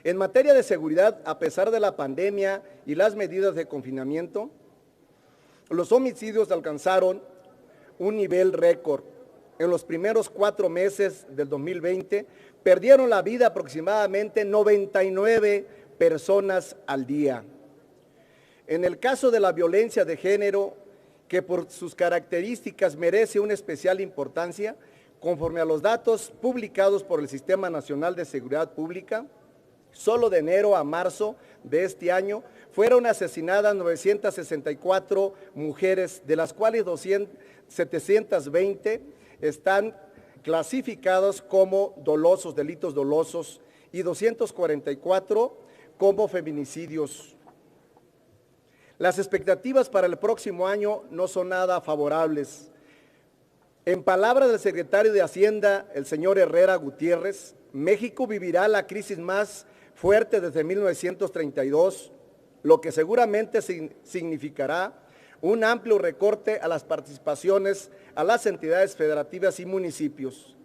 En materia de seguridad, a pesar de la pandemia y las medidas de confinamiento, los homicidios alcanzaron un nivel récord. En los primeros 4 meses del 2020, perdieron la vida aproximadamente 99 personas al día. En el caso de la violencia de género, que por sus características merece una especial importancia, conforme a los datos publicados por el Sistema Nacional de Seguridad Pública, solo de enero a marzo de este año fueron asesinadas 964 mujeres, de las cuales 720 están clasificados como dolosos, delitos dolosos, y 244 como feminicidios. Las expectativas para el próximo año no son nada favorables. En palabras del secretario de Hacienda, el señor Herrera Gutiérrez, México vivirá la crisis más fuerte desde 1932, lo que seguramente significará un amplio recorte a las participaciones a las entidades federativas y municipios.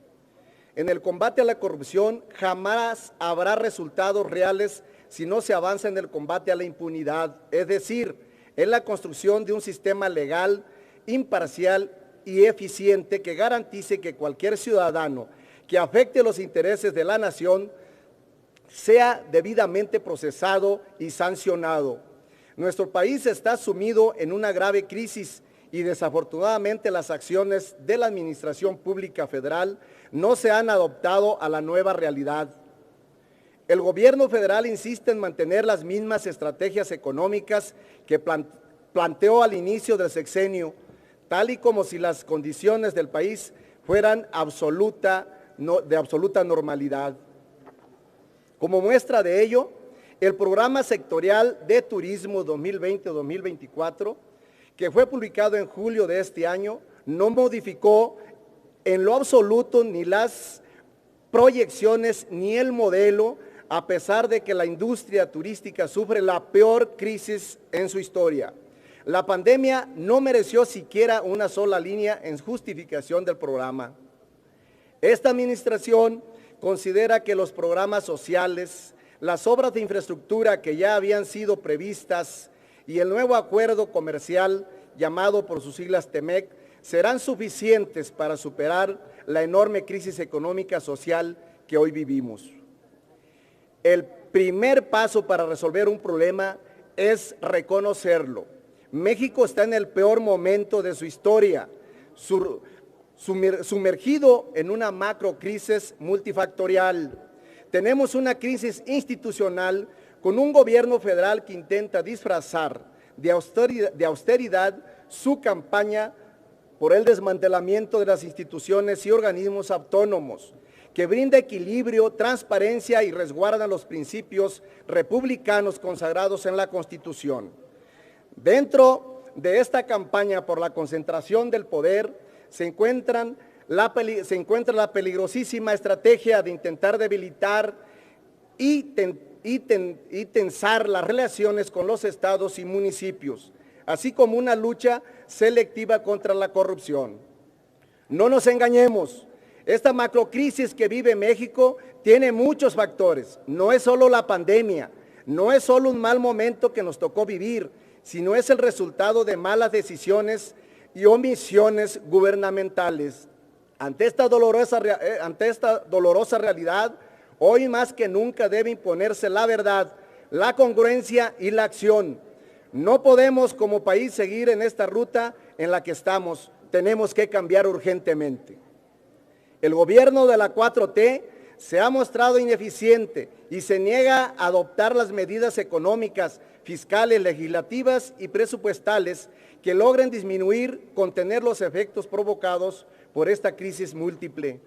En el combate a la corrupción jamás habrá resultados reales si no se avanza en el combate a la impunidad, es decir, en la construcción de un sistema legal, imparcial y eficiente que garantice que cualquier ciudadano que afecte los intereses de la nación sea debidamente procesado y sancionado. Nuestro país está sumido en una grave crisis y desafortunadamente las acciones de la Administración Pública Federal no se han adaptado a la nueva realidad. El gobierno federal insiste en mantener las mismas estrategias económicas que planteó al inicio del sexenio, tal y como si las condiciones del país fueran de absoluta normalidad. Como muestra de ello, el Programa Sectorial de Turismo 2020-2024, que fue publicado en julio de este año, no modificó en lo absoluto ni las proyecciones ni el modelo, a pesar de que la industria turística sufre la peor crisis en su historia. La pandemia no mereció siquiera una sola línea en justificación del programa. Esta administración considera que los programas sociales, las obras de infraestructura que ya habían sido previstas y el nuevo acuerdo comercial, llamado por sus siglas TEMEC, serán suficientes para superar la enorme crisis económica social que hoy vivimos. El primer paso para resolver un problema es reconocerlo. México está en el peor momento de su historia, sumergido en una macrocrisis multifactorial. Tenemos una crisis institucional con un gobierno federal que intenta disfrazar de austeridad su campaña por el desmantelamiento de las instituciones y organismos autónomos, que brinda equilibrio, transparencia y resguarda los principios republicanos consagrados en la Constitución. Dentro de esta campaña por la concentración del poder se encuentra la peligrosísima estrategia de intentar debilitar y tensar las relaciones con los estados y municipios, así como una lucha selectiva contra la corrupción. No nos engañemos. Esta macrocrisis que vive México tiene muchos factores. No es solo la pandemia, no es solo un mal momento que nos tocó vivir, sino es el resultado de malas decisiones y omisiones gubernamentales. Ante esta dolorosa realidad, hoy más que nunca debe imponerse la verdad, la congruencia y la acción. No podemos como país seguir en esta ruta en la que estamos, tenemos que cambiar urgentemente. El gobierno de la 4T se ha mostrado ineficiente y se niega a adoptar las medidas económicas, fiscales, legislativas y presupuestales que logren disminuir, contener los efectos provocados por esta crisis múltiple.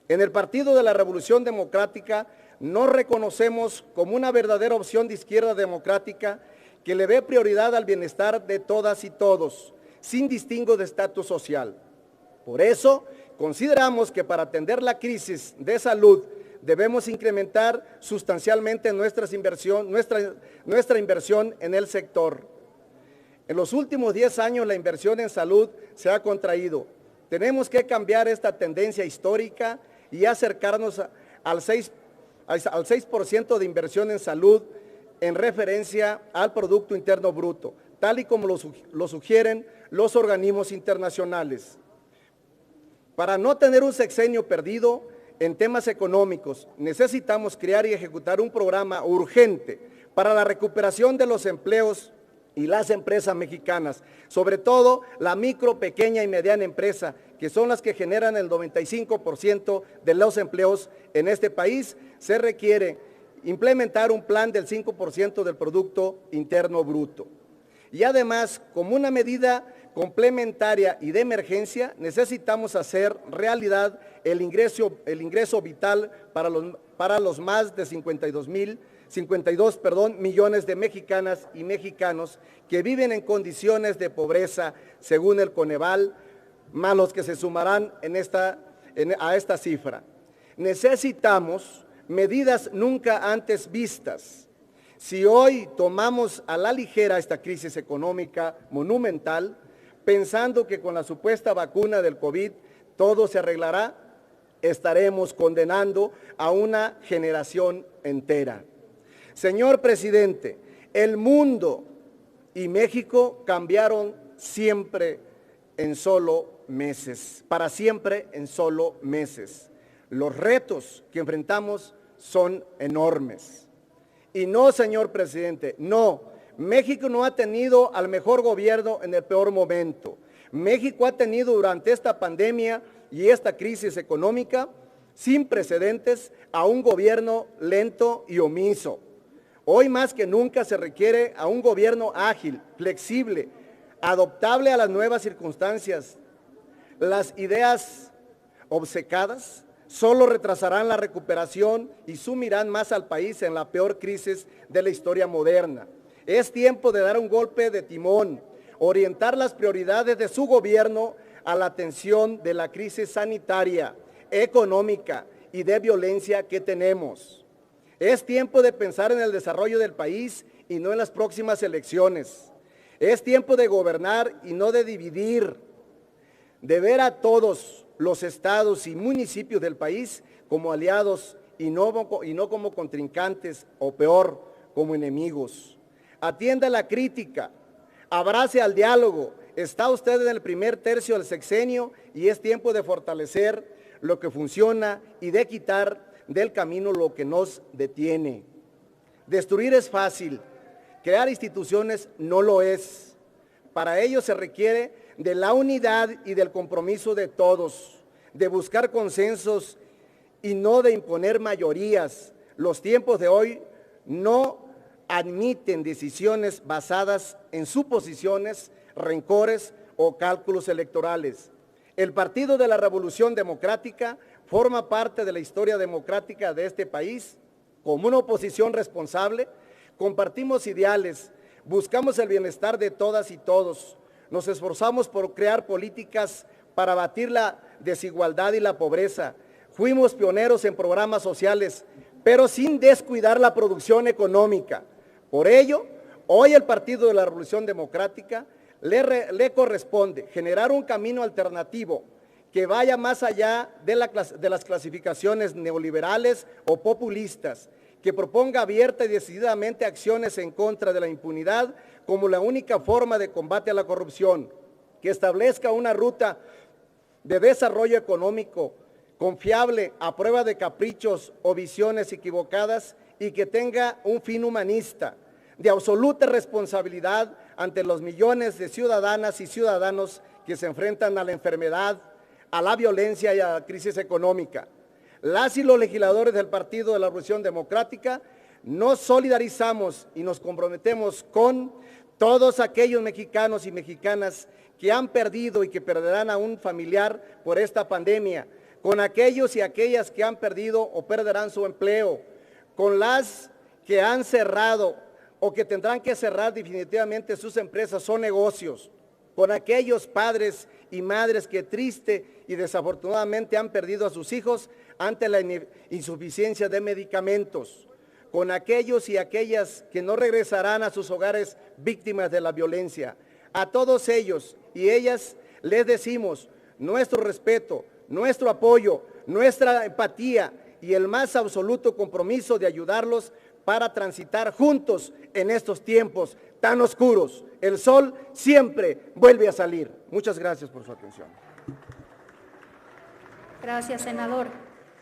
En el Partido de la Revolución Democrática nos reconocemos como una verdadera opción de izquierda democrática que le dé prioridad al bienestar de todas y todos, sin distingo de estatus social. Por eso, consideramos que para atender la crisis de salud debemos incrementar sustancialmente nuestra inversión en el sector. En los últimos 10 años la inversión en salud se ha contraído. Tenemos que cambiar esta tendencia histórica y acercarnos al al 6% de inversión en salud en referencia al Producto Interno Bruto, tal y como lo sugieren los organismos internacionales. Para no tener un sexenio perdido en temas económicos, necesitamos crear y ejecutar un programa urgente para la recuperación de los empleos y las empresas mexicanas, sobre todo la micro, pequeña y mediana empresa, que son las que generan el 95% de los empleos en este país. Se requiere implementar un plan del 5% del Producto Interno Bruto. Y además, como una medida complementaria y de emergencia, necesitamos hacer realidad el ingreso vital para los más de 52 millones de mexicanas y mexicanos que viven en condiciones de pobreza, según el Coneval, más los que se sumarán a esta cifra. Necesitamos medidas nunca antes vistas. Si hoy tomamos a la ligera esta crisis económica monumental, pensando que con la supuesta vacuna del COVID todo se arreglará, estaremos condenando a una generación entera. Señor presidente, el mundo y México cambiaron siempre en solo meses, para siempre en solo meses. Los retos que enfrentamos son enormes. Y no, señor presidente, no, México no ha tenido al mejor gobierno en el peor momento. México ha tenido durante esta pandemia y esta crisis económica sin precedentes a un gobierno lento y omiso. Hoy más que nunca se requiere a un gobierno ágil, flexible, adaptable a las nuevas circunstancias. Las ideas obcecadas solo retrasarán la recuperación y sumirán más al país en la peor crisis de la historia moderna. Es tiempo de dar un golpe de timón, orientar las prioridades de su gobierno a la atención de la crisis sanitaria, económica y de violencia que tenemos. Es tiempo de pensar en el desarrollo del país y no en las próximas elecciones. Es tiempo de gobernar y no de dividir, de ver a todos los estados y municipios del país como aliados y no como contrincantes o peor, como enemigos. Atienda la crítica, abrace al diálogo. Está usted en el primer tercio del sexenio y es tiempo de fortalecer lo que funciona y de quitar del camino lo que nos detiene. Destruir es fácil, crear instituciones no lo es. Para ello se requiere de la unidad y del compromiso de todos, de buscar consensos y no de imponer mayorías. Los tiempos de hoy no admiten decisiones basadas en suposiciones, rencores o cálculos electorales. El Partido de la Revolución Democrática forma parte de la historia democrática de este país. Como una oposición responsable, compartimos ideales, buscamos el bienestar de todas y todos, nos esforzamos por crear políticas para abatir la desigualdad y la pobreza. Fuimos pioneros en programas sociales, pero sin descuidar la producción económica. Por ello, hoy el Partido de la Revolución Democrática le corresponde generar un camino alternativo que vaya más allá de las clasificaciones neoliberales o populistas, que proponga abierta y decididamente acciones en contra de la impunidad como la única forma de combate a la corrupción, que establezca una ruta de desarrollo económico confiable a prueba de caprichos o visiones equivocadas y que tenga un fin humanista, de absoluta responsabilidad ante los millones de ciudadanas y ciudadanos que se enfrentan a la enfermedad, a la violencia y a la crisis económica. Las y los legisladores del Partido de la Revolución Democrática nos solidarizamos y nos comprometemos con todos aquellos mexicanos y mexicanas que han perdido y que perderán a un familiar por esta pandemia, con aquellos y aquellas que han perdido o perderán su empleo, con las que han cerrado o que tendrán que cerrar definitivamente sus empresas o negocios, con aquellos padres y madres que triste y desafortunadamente han perdido a sus hijos ante la insuficiencia de medicamentos, con aquellos y aquellas que no regresarán a sus hogares víctimas de la violencia. A todos ellos y ellas les decimos nuestro respeto, nuestro apoyo, nuestra empatía y el más absoluto compromiso de ayudarlos para transitar juntos en estos tiempos tan oscuros. El sol siempre vuelve a salir. Muchas gracias por su atención. Gracias, senador.